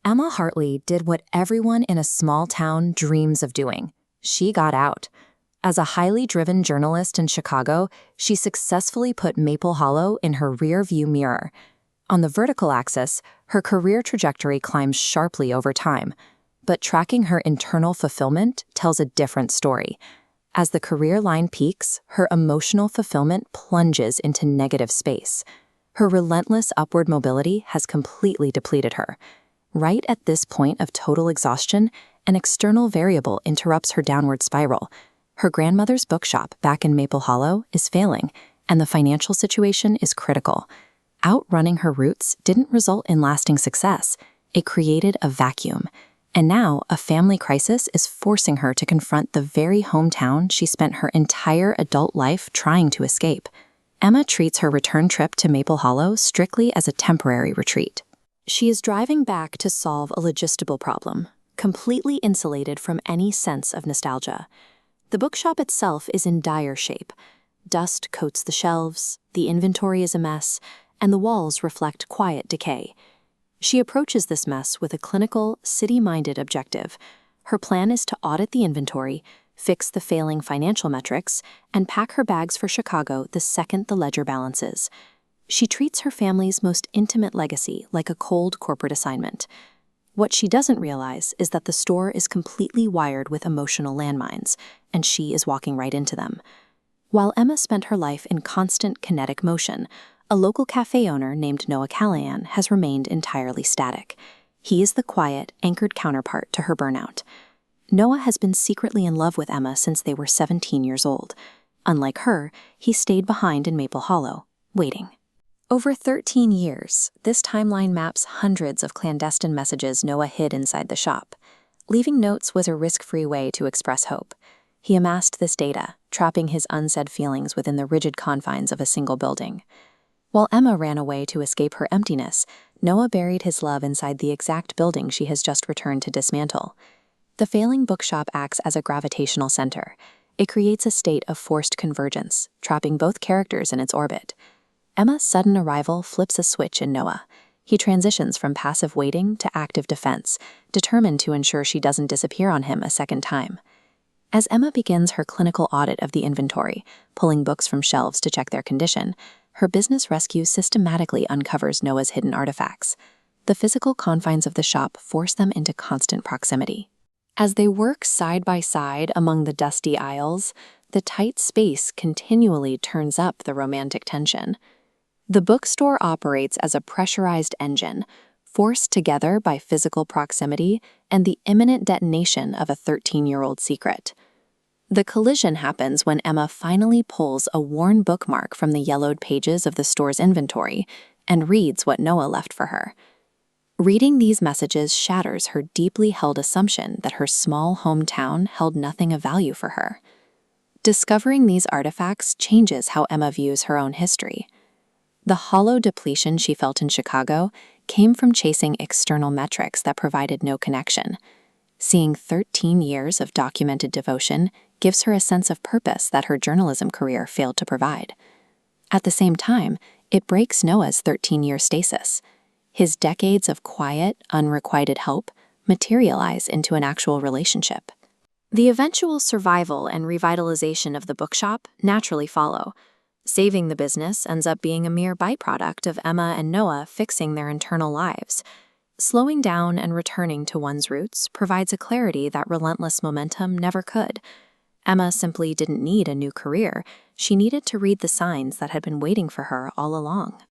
Emma Hartley did what everyone in a small town dreams of doing. She got out. As a highly driven journalist in Chicago, she successfully put Maple Hollow in her rear-view mirror. On the vertical axis, her career trajectory climbs sharply over time. But tracking her internal fulfillment tells a different story. As the career line peaks, her emotional fulfillment plunges into negative space. Her relentless upward mobility has completely depleted her. Right at this point of total exhaustion, an external variable interrupts her downward spiral. Her grandmother's bookshop back in Maple Hollow is failing, and the financial situation is critical. Outrunning her roots didn't result in lasting success. It created a vacuum. And now, a family crisis is forcing her to confront the very hometown she spent her entire adult life trying to escape. Emma treats her return trip to Maple Hollow strictly as a temporary retreat. She is driving back to solve a logistical problem, completely insulated from any sense of nostalgia. The bookshop itself is in dire shape. Dust coats the shelves, the inventory is a mess, and the walls reflect quiet decay. She approaches this mess with a clinical, city-minded objective. Her plan is to audit the inventory, fix the failing financial metrics, and pack her bags for Chicago the second the ledger balances. She treats her family's most intimate legacy like a cold corporate assignment. What she doesn't realize is that the store is completely wired with emotional landmines, and she is walking right into them. While Emma spent her life in constant kinetic motion, a local cafe owner named Noah Callahan has remained entirely static. He is the quiet, anchored counterpart to her burnout. Noah has been secretly in love with Emma since they were 17 years old. Unlike her, he stayed behind in Maple Hollow, waiting. Over 13 years, this timeline maps hundreds of clandestine messages Noah hid inside the shop. Leaving notes was a risk-free way to express hope. He amassed this data, trapping his unsaid feelings within the rigid confines of a single building. While Emma ran away to escape her emptiness, Noah buried his love inside the exact building she has just returned to dismantle. The failing bookshop acts as a gravitational center. It creates a state of forced convergence, trapping both characters in its orbit. Emma's sudden arrival flips a switch in Noah. He transitions from passive waiting to active defense, determined to ensure she doesn't disappear on him a second time. As Emma begins her clinical audit of the inventory, pulling books from shelves to check their condition, her business rescue systematically uncovers Noah's hidden artifacts. The physical confines of the shop force them into constant proximity. As they work side by side among the dusty aisles, the tight space continually turns up the romantic tension. The bookstore operates as a pressurized engine, forced together by physical proximity and the imminent detonation of a 13-year-old secret. The collision happens when Emma finally pulls a worn bookmark from the yellowed pages of the store's inventory and reads what Noah left for her. Reading these messages shatters her deeply held assumption that her small hometown held nothing of value for her. Discovering these artifacts changes how Emma views her own history. The hollow depletion she felt in Chicago came from chasing external metrics that provided no connection. Seeing 13 years of documented devotion gives her a sense of purpose that her journalism career failed to provide. At the same time, it breaks Noah's 13-year stasis. His decades of quiet, unrequited help materialize into an actual relationship. The eventual survival and revitalization of the bookshop naturally follow. Saving the business ends up being a mere byproduct of Emma and Noah fixing their internal lives. Slowing down and returning to one's roots provides a clarity that relentless momentum never could. Emma simply didn't need a new career. She needed to read the signs that had been waiting for her all along.